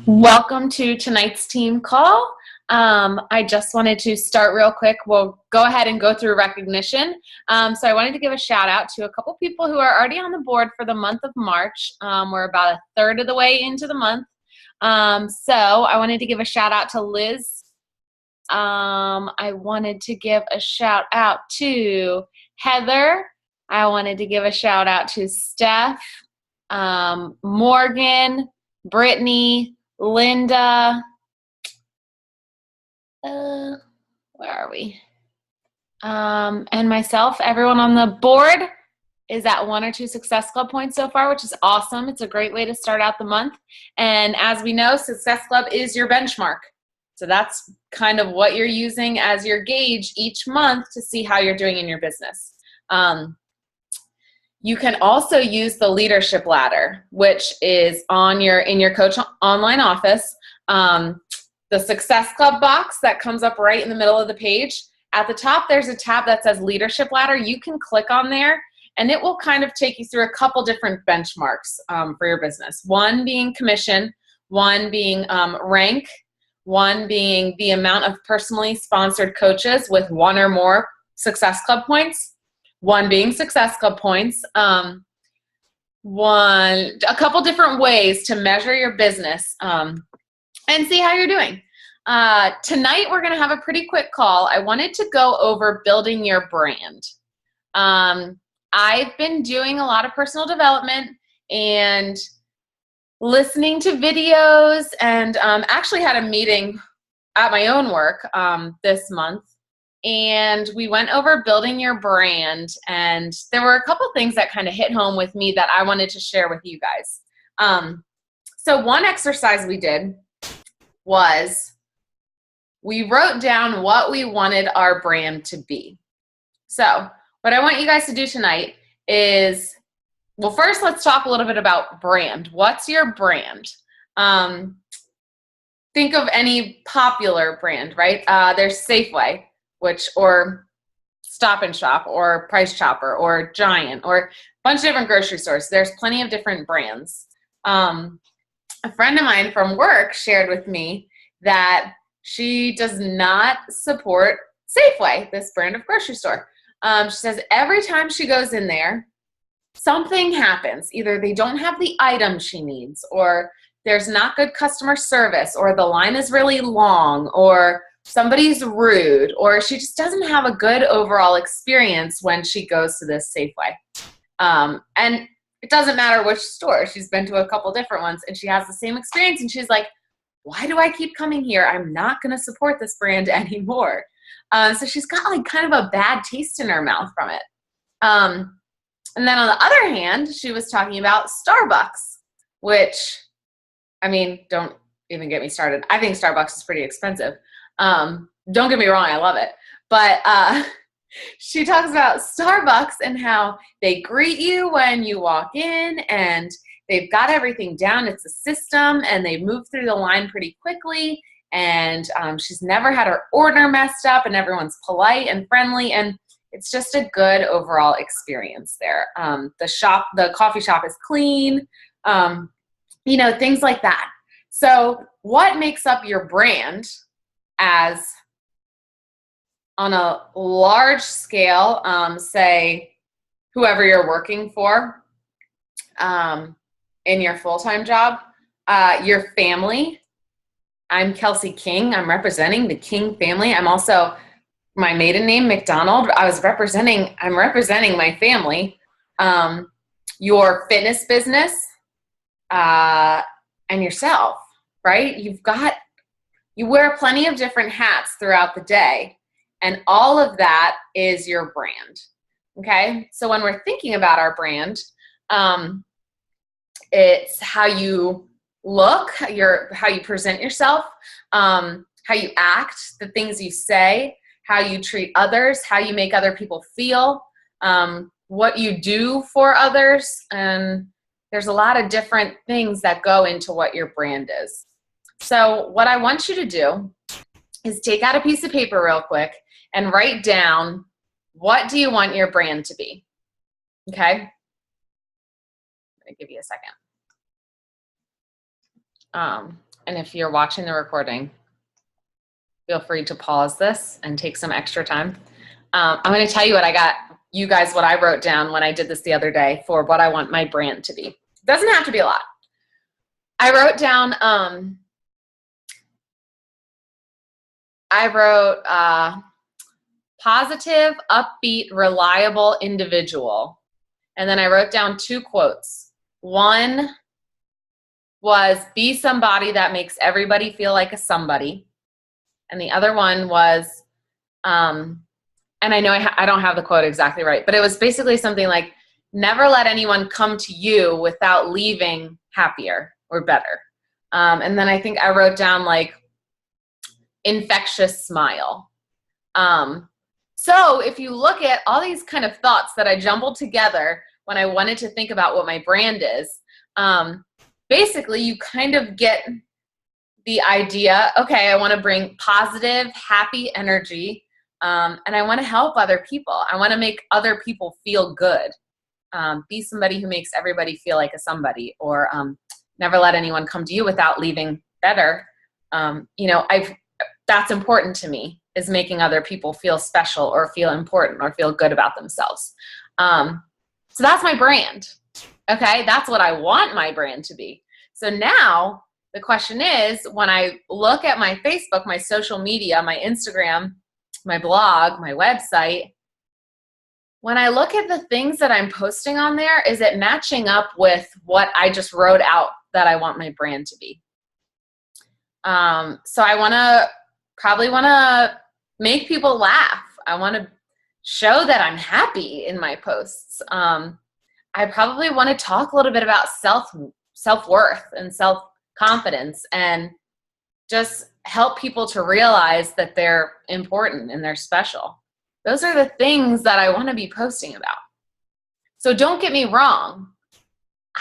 Welcome to tonight's team call. I just wanted to start real quick. We'll go ahead and go through recognition. So I wanted to give a shout out to a couple people who are already on the board for the month of March. We're about a third of the way into the month. So I wanted to give a shout out to Liz. I wanted to give a shout out to Heather. I wanted to give a shout out to Steph, Morgan, Brittany, Linda, where are we? And myself. Everyone on the board is at 1 or 2 Success Club points so far, which is awesome. It's a great way to start out the month. And as we know, Success Club is your benchmark. So that's kind of what you're using as your gauge each month to see how you're doing in your business. You can also use the leadership ladder, which is in your Coach Online office. The Success Club box that comes up right in the middle of the page. At the top, there's a tab that says leadership ladder. You can click on there, and it will kind of take you through a couple different benchmarks for your business. One being commission, one being rank, one being the amount of personally sponsored coaches with 1 or more Success Club points. One being Success Club points. A couple different ways to measure your business and see how you're doing. Tonight we're going to have a pretty quick call. I wanted to go over building your brand. I've been doing a lot of personal development and listening to videos, and actually had a meeting at my own work this month. And we went over building your brand, and there were a couple things that kind of hit home with me that I wanted to share with you guys. So one exercise we did was we wrote down what we wanted our brand to be. So what I want you guys to do tonight is, well, first let's talk a little bit about brand. What's your brand? Think of any popular brand, right? There's Safeway, or Stop and Shop, or Price Chopper, or Giant, or a bunch of different grocery stores. There's plenty of different brands. A friend of mine from work shared with me that she does not support Safeway, this brand of grocery store. She says every time she goes in there, something happens. Either they don't have the item she needs, or there's not good customer service, or the line is really long, or somebody's rude, or she just doesn't have a good overall experience when she goes to this Safeway. And it doesn't matter which store. She's been to a couple different ones, and she has the same experience, and she's like, why do I keep coming here? I'm not going to support this brand anymore. So she's got like kind of a bad taste in her mouth from it. And then on the other hand, she was talking about Starbucks, which, I mean, don't even get me started. I think Starbucks is pretty expensive. Don't get me wrong, I love it. But she talks about Starbucks and how they greet you when you walk in, and they've got everything down. It's a system, and they move through the line pretty quickly. And she's never had her order messed up, and everyone's polite and friendly, and it's just a good overall experience there. The coffee shop is clean, things like that. So what makes up your brand as on a large scale, say whoever you're working for in your full-time job, your family. I'm Kelsey King. I'm representing the King family. I'm also, my maiden name, McDonald. I'm representing my family. Your fitness business, and yourself, right? You wear plenty of different hats throughout the day, and all of that is your brand, okay? So when we're thinking about our brand, it's how you look, how you present yourself, how you act, the things you say, how you treat others, how you make other people feel, what you do for others, and there's a lot of different things that go into what your brand is. So what I want you to do is take out a piece of paper real quick and write down, what do you want your brand to be? Okay? I'm going to give you a second. and if you're watching the recording, feel free to pause this and take some extra time. I'm going to tell you what I wrote down when I did this the other day for what I want my brand to be. It doesn't have to be a lot. I wrote down, positive, upbeat, reliable individual. And then I wrote down 2 quotes. One was, be somebody that makes everybody feel like a somebody. And the other one was, and I know I don't have the quote exactly right, but it was basically something like, never let anyone come to you without leaving happier or better. And then I think I wrote down like, infectious smile. So if you look at all these kind of thoughts that I jumbled together when I wanted to think about what my brand is, basically you kind of get the idea, okay, I want to bring positive, happy energy, and I want to help other people. I want to make other people feel good. Be somebody who makes everybody feel like a somebody, or never let anyone come to you without leaving better. That's important to me, is making other people feel special or feel important or feel good about themselves. So that's my brand. Okay, that's what I want my brand to be. So now the question is, when I look at my Facebook, my social media, my Instagram, my blog, my website, when I look at the things that I'm posting on there, is it matching up with what I just wrote out that I want my brand to be? So I probably want to make people laugh. I want to show that I'm happy in my posts. I probably want to talk a little bit about self-worth and self-confidence, and just help people to realize that they're important and they're special. Those are the things that I want to be posting about. So don't get me wrong.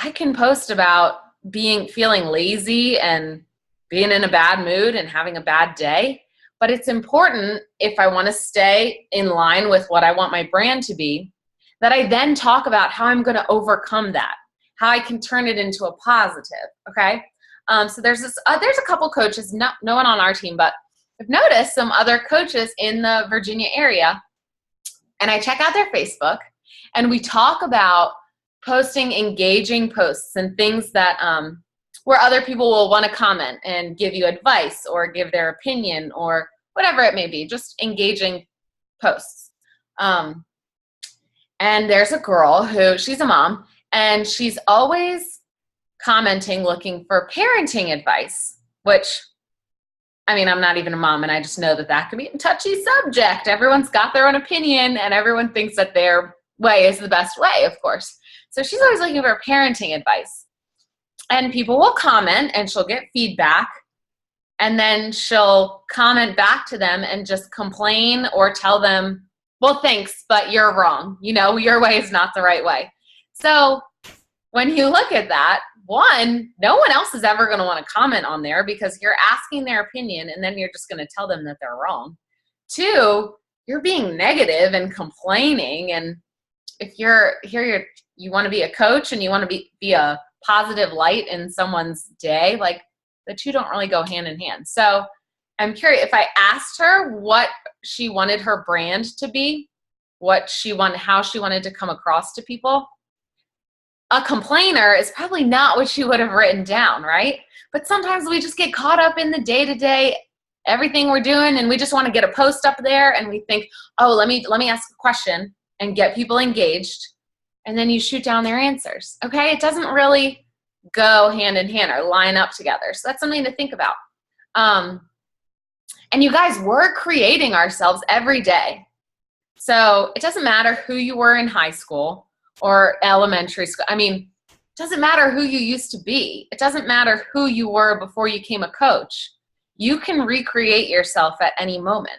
I can post about feeling lazy and being in a bad mood and having a bad day. But it's important, if I want to stay in line with what I want my brand to be, that I then talk about how I'm going to overcome that, how I can turn it into a positive. Okay. So there's a couple coaches, no one on our team, but I've noticed some other coaches in the Virginia area, and I check out their Facebook, and we talk about posting engaging posts and things that, where other people will want to comment and give you advice or give their opinion or whatever it may be, just engaging posts. And there's a girl she's a mom, and she's always commenting, looking for parenting advice, which, I mean, I'm not even a mom, and I just know that can be a touchy subject. Everyone's got their own opinion, and everyone thinks that their way is the best way, of course. So she's always looking for parenting advice. And people will comment, and she'll get feedback, and then she'll comment back to them and just complain or tell them, well, thanks, but you're wrong. Your way is not the right way. So when you look at that, one, no one else is ever going to want to comment on there, because you're asking their opinion and then you're just going to tell them that they're wrong. Two, you're being negative and complaining. And if you want to be a coach and you want to be a positive light in someone's day, like, the two don't really go hand in hand. So I'm curious, if I asked her what she wanted her brand to be, how she wanted to come across to people, a complainer is probably not what she would have written down, right? But sometimes we just get caught up in the day-to-day, everything we're doing, and we just want to get a post up there, and we think, oh, let me ask a question and get people engaged, and then you shoot down their answers. Okay, it doesn't really go hand in hand or line up together. So that's something to think about. And you guys, we're creating ourselves every day. So it doesn't matter who you were in high school or elementary school. I mean, it doesn't matter who you used to be. It doesn't matter who you were before you became a coach. You can recreate yourself at any moment.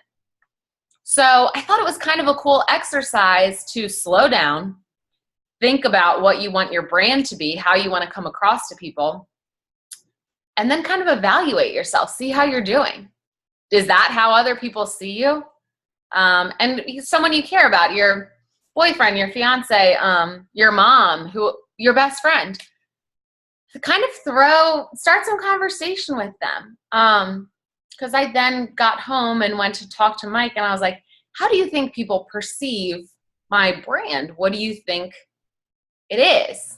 So I thought it was kind of a cool exercise to slow down, think about what you want your brand to be, how you want to come across to people, and then kind of evaluate yourself, see how you're doing. Is that how other people see you? And someone you care about, your boyfriend, your fiance, your mom, your best friend. kind of start some conversation with them. Because I then got home and went to talk to Mike, and I was like, how do you think people perceive my brand? What do you think it is?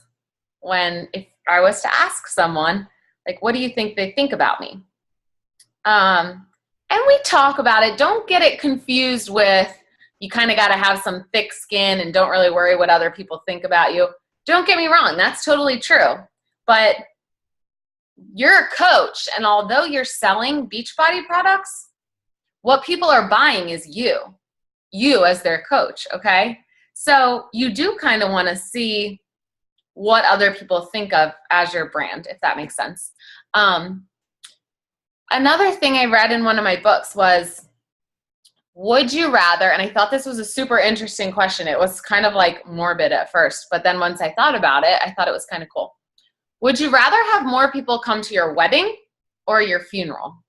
If I was to ask someone, like, what do you think they think about me? And we talk about it. Don't get it confused with, you kind of got to have some thick skin and don't really worry what other people think about you. Don't get me wrong. That's totally true. But you're a coach, and although you're selling Beachbody products, what people are buying is you as their coach, okay? So you do kind of want to see what other people think of as your brand, if that makes sense. Another thing I read in one of my books was, would you rather, and I thought this was a super interesting question. It was kind of like morbid at first, but then once I thought about it, I thought it was kind of cool. Would you rather have more people come to your wedding or your funeral?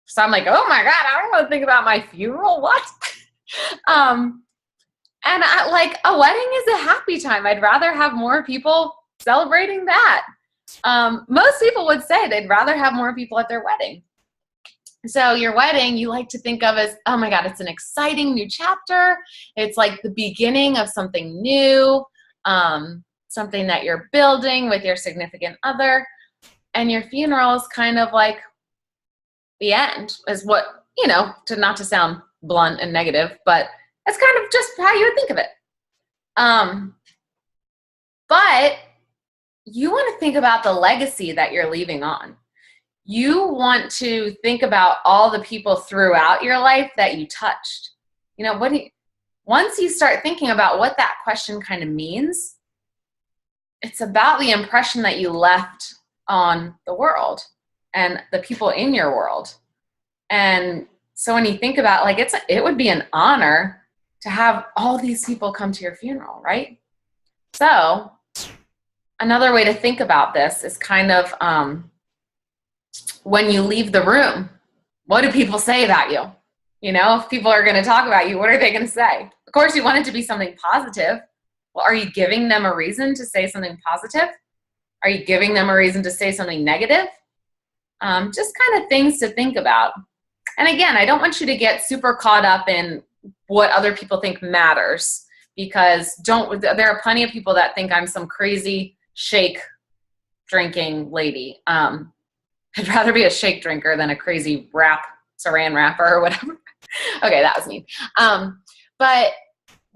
So I'm like, oh my God, I don't want to think about my funeral. What? And a wedding is a happy time. I'd rather have more people celebrating that. Most people would say they'd rather have more people at their wedding. So your wedding, you like to think of as, oh my God, it's an exciting new chapter. It's like the beginning of something new, something that you're building with your significant other. And your funeral is kind of like the end, is what, not to sound blunt and negative, but that's kind of just how you would think of it. But you want to think about the legacy that you're leaving on. You want to think about all the people throughout your life that you touched. Once you start thinking about what that question kind of means, it's about the impression that you left on the world and the people in your world. And so when you think about, it would be an honor to have all these people come to your funeral, right? So another way to think about this is kind of when you leave the room, what do people say about you? If people are going to talk about you, what are they going to say? Of course, you want it to be something positive. Well, are you giving them a reason to say something positive? Are you giving them a reason to say something negative? Just kind of things to think about. And again, I don't want you to get super caught up in what other people think matters, because there are plenty of people that think I'm some crazy shake drinking lady. I'd rather be a shake drinker than a crazy saran wrapper or whatever. Okay, that was mean. But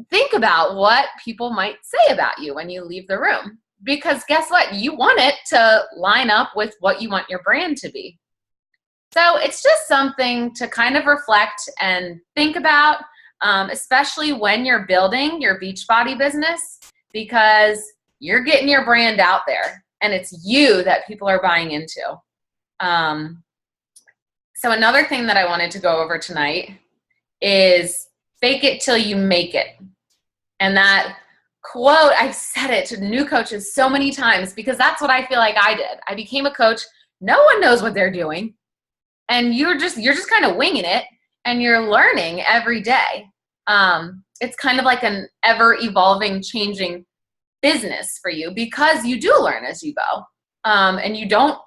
think about what people might say about you when you leave the room, because guess what? You want it to line up with what you want your brand to be. So it's just something to kind of reflect and think about, especially when you're building your Beachbody business, because you're getting your brand out there and it's you that people are buying into. So another thing that I wanted to go over tonight is fake it till you make it. And that quote, I've said it to new coaches so many times because that's what I feel like I did. I became a coach. No one knows what they're doing. And you're just kind of winging it, and you're learning every day. It's kind of like an ever evolving, changing business for you, because you do learn as you go. And you don't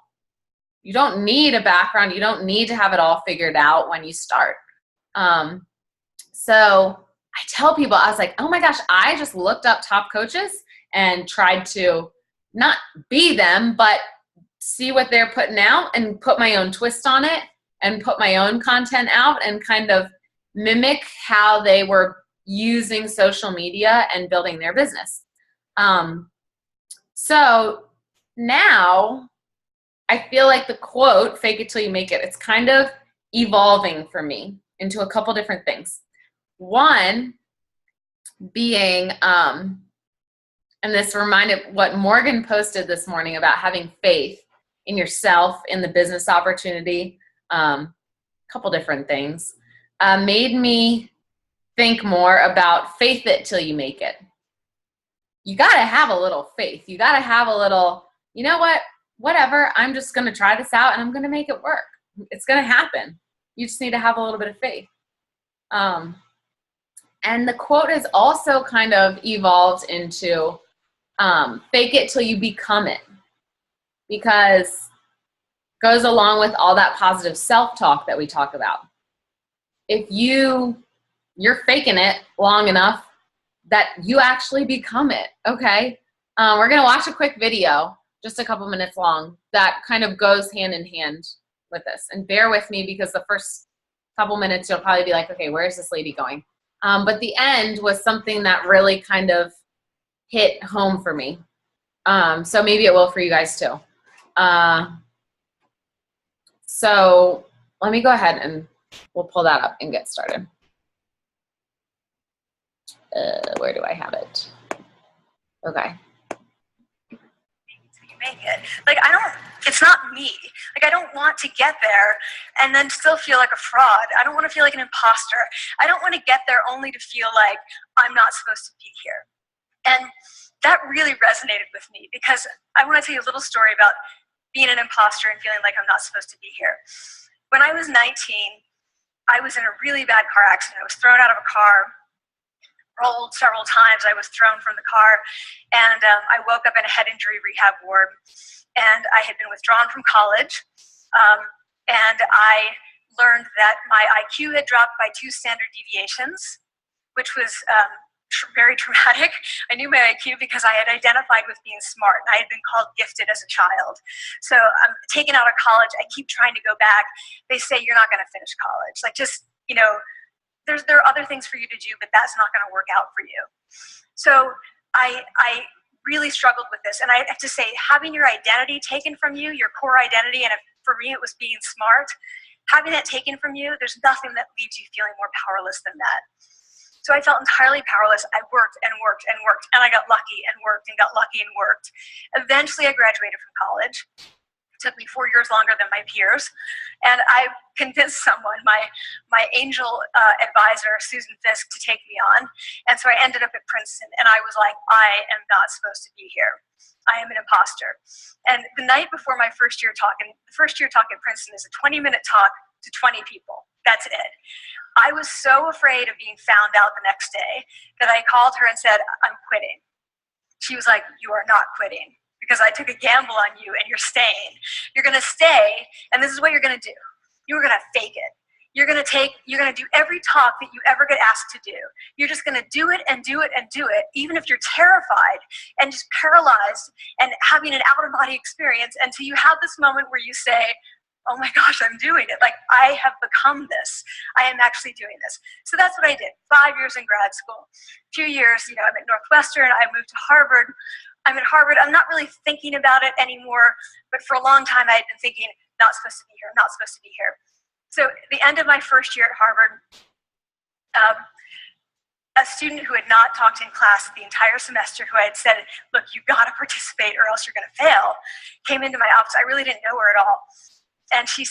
need a background. You don't need to have it all figured out when you start. So I tell people, I was like, oh my gosh, I just looked up top coaches and tried to not be them, but see what they're putting out and put my own twist on it and put my own content out and kind of mimic how they were using social media and building their business. So now I feel like the quote, fake it till you make it, it's kind of evolving for me into a couple different things. One being, and this reminded what Morgan posted this morning about having faith in yourself, in the business opportunity, a couple different things, made me think more about faith it till you make it. You got to have a little faith. You got to have a little, you know what, whatever, I'm just going to try this out and I'm going to make it work. It's going to happen. You just need to have a little bit of faith. And the quote has also kind of evolved into fake it till you become it. because it goes along with all that positive self-talk that we talk about. If you're faking it long enough that you actually become it, okay? We're gonna watch a quick video, just a couple minutes long, that kind of goes hand in hand with this. And bear with me because the first couple minutes you'll probably be like, okay, where is this lady going? But the end was something that really kind of hit home for me. So maybe it will for you guys too. So let me go ahead and we'll pull that up and get started. Where do I have it? Okay. Make it. Like, it's not me. Like, I don't want to get there and then still feel like a fraud. I don't want to feel like an imposter. I don't want to get there only to feel like I'm not supposed to be here. And that really resonated with me because I want to tell you a little story about being an imposter and feeling like I'm not supposed to be here. When I was 19, I was in a really bad car accident. I was thrown out of a car, rolled several times. I was thrown from the car, and I woke up in a head injury rehab ward, and I had been withdrawn from college, and I learned that my IQ had dropped by 2 standard deviations, which was very traumatic. I knew my IQ because I had identified with being smart. I had been called gifted as a child. So I'm taken out of college. I keep trying to go back. They say, you're not going to finish college. Like, just, there are other things for you to do, but that's not going to work out for you. So I really struggled with this. And I have to say, having your identity taken from you, your core identity, and for me it was being smart, having that taken from you, there's nothing that leaves you feeling more powerless than that. So I felt entirely powerless. I worked and worked and worked, and I got lucky and worked and got lucky and worked. Eventually I graduated from college. It took me 4 years longer than my peers. And I convinced someone, my angel advisor, Susan Fisk, to take me on. And so I ended up at Princeton, and I was like, I am not supposed to be here. I am an imposter. And the night before my first year talk, and the first year talk at Princeton is a 20-minute talk to 20 people. That's it. I was so afraid of being found out the next day that I called her and said, I'm quitting. She was like, you are not quitting because I took a gamble on you and you're staying. You're going to stay, and this is what you're going to do. You're going to fake it. You're going to do every talk that you ever get asked to do. You're just going to do it and do it and do it, even if you're terrified and just paralyzed and having an out-of-body experience until you have this moment where you say, oh my gosh, I'm doing it. Like, I have become this. I am actually doing this. So that's what I did. 5 years in grad school. A few years, I'm at Northwestern. I moved to Harvard. I'm at Harvard. I'm not really thinking about it anymore, but for a long time I had been thinking, not supposed to be here, not supposed to be here. So at the end of my first year at Harvard, a student who had not talked in class the entire semester, who I had said, look, you got to participate or else you're going to fail, came into my office. I really didn't know her at all. And she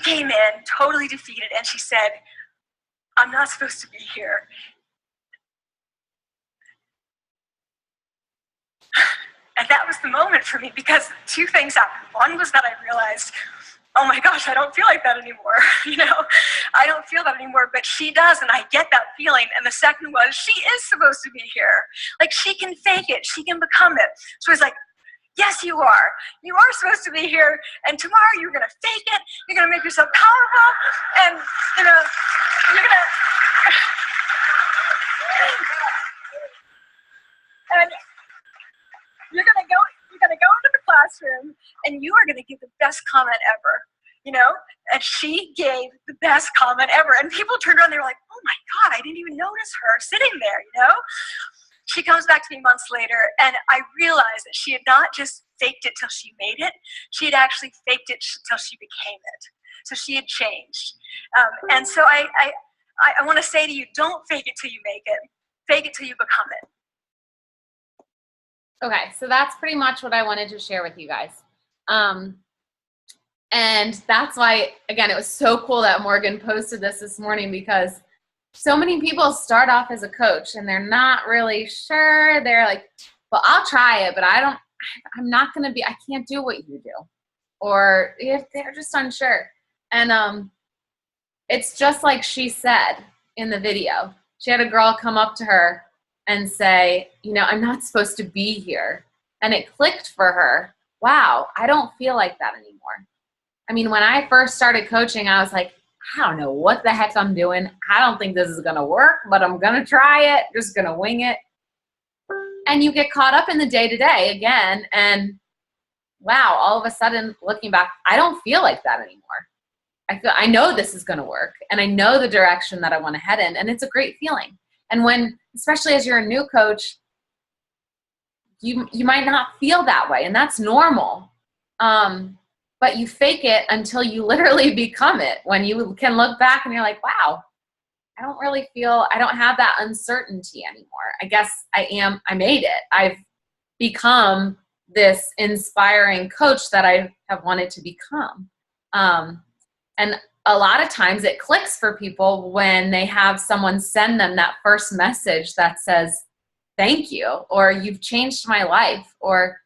came in totally defeated, and she said, I'm not supposed to be here. And that was the moment for me, because 2 things happened. One was that I realized, oh my gosh, I don't feel like that anymore. I don't feel that anymore, but she does, and I get that feeling. And the second was, she is supposed to be here. Like, she can fake it. She can become it. So I was like, yes, you are. You are supposed to be here, and tomorrow you're going to fake it. You're going to make yourself powerful, and, you're going to... And you're going to go into the classroom, and you are going to give the best comment ever, And she gave the best comment ever. And people turned around, they were like, oh my God, I didn't even notice her sitting there, She comes back to me months later, and I realized that she had not just faked it till she made it, she had actually faked it till she became it. So she had changed. And so I want to say to you, don't fake it till you make it. Fake it till you become it. Okay, so that's pretty much what I wanted to share with you guys. And that's why, again, it was so cool that Morgan posted this morning, because so many people start off as a coach and they're not really sure. They're like, well, I'll try it, but I can't do what you do. Or they're just unsure. And it's just like she said in the video. She had a girl come up to her and say, I'm not supposed to be here. And it clicked for her. wow, I don't feel like that anymore. I mean, when I first started coaching, I was like, I don't know what the heck I'm doing. I don't think this is going to work, but I'm going to try it. Just going to wing it. And you get caught up in the day-to-day again. And wow, all of a sudden, looking back, I don't feel like that anymore. I know this is going to work, and I know the direction that I want to head in, and it's a great feeling. And when, especially as you're a new coach, you might not feel that way, and that's normal. But you fake it until you literally become it. When you can look back and you're like, wow, I don't have that uncertainty anymore. I guess I made it. I've become this inspiring coach that I have wanted to become. And a lot of times it clicks for people when they have someone send them that first message that says, thank you, or you've changed my life, or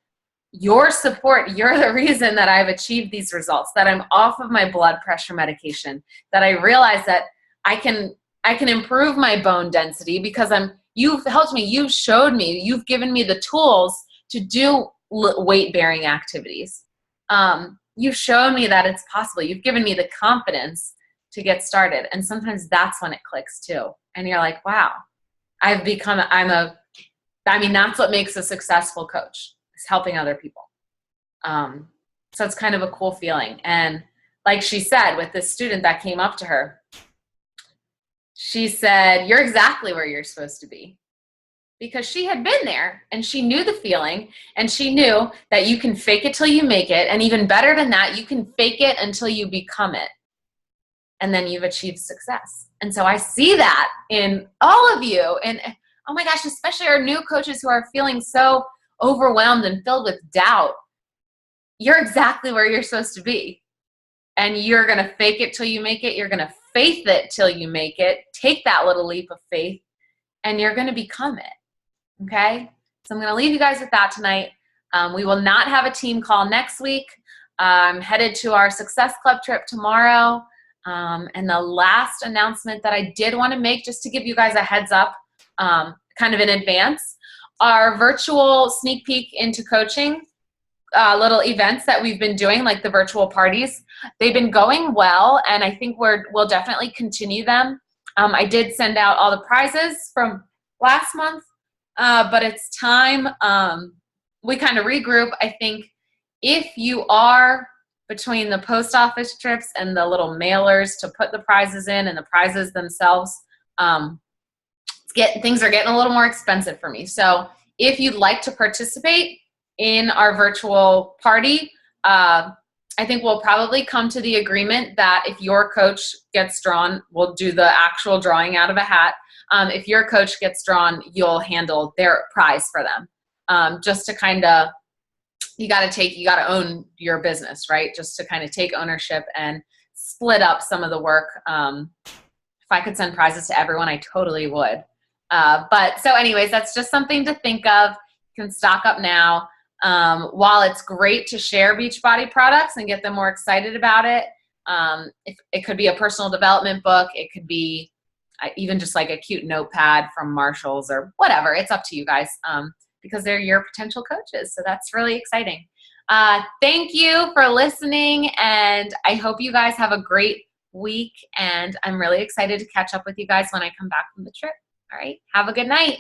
your support, you're the reason that I've achieved these results, that I'm off of my blood pressure medication, that I realize that I can improve my bone density because you've helped me, you've showed me, you've given me the tools to do weight-bearing activities. You've shown me that it's possible. You've given me the confidence to get started. And sometimes that's when it clicks too. And you're like, wow, that's what makes a successful coach, is helping other people. So it's kind of a cool feeling. And like she said, with this student that came up to her, she said, you're exactly where you're supposed to be. Because she had been there and she knew the feeling, and she knew that you can fake it till you make it. And even better than that, you can fake it until you become it. And then you've achieved success. And so I see that in all of you. And oh my gosh, especially our new coaches who are feeling so overwhelmed and filled with doubt. You're exactly where you're supposed to be. And you're going to fake it till you make it. You're going to faith it till you make it. Take that little leap of faith, and you're going to become it. Okay, so I'm going to leave you guys with that tonight. We will not have a team call next week. I'm headed to our Success Club trip tomorrow. And the last announcement that I did want to make, just to give you guys a heads up, kind of in advance, our virtual sneak peek into coaching, little events that we've been doing, like the virtual parties, they've been going well, and I think we'll definitely continue them. I did send out all the prizes from last month. But it's time we kind of regroup. I think if you are between the post office trips and the little mailers to put the prizes in and the prizes themselves, things are getting a little more expensive for me. So if you'd like to participate in our virtual party, I think we'll probably come to the agreement that if your coach gets drawn, we'll do the actual drawing out of a hat. If your coach gets drawn, you'll handle their prize for them. Just to kind of, you got to own your business, right? Just to kind of take ownership and split up some of the work. If I could send prizes to everyone, I totally would. But so anyways, that's just something to think of. You can stock up now. While it's great to share Beachbody products and get them more excited about it, it could be a personal development book. It could be even just like a cute notepad from Marshall's or whatever. It's up to you guys because they're your potential coaches. So that's really exciting. Thank you for listening, and I hope you guys have a great week, and I'm really excited to catch up with you guys when I come back from the trip. All right. Have a good night.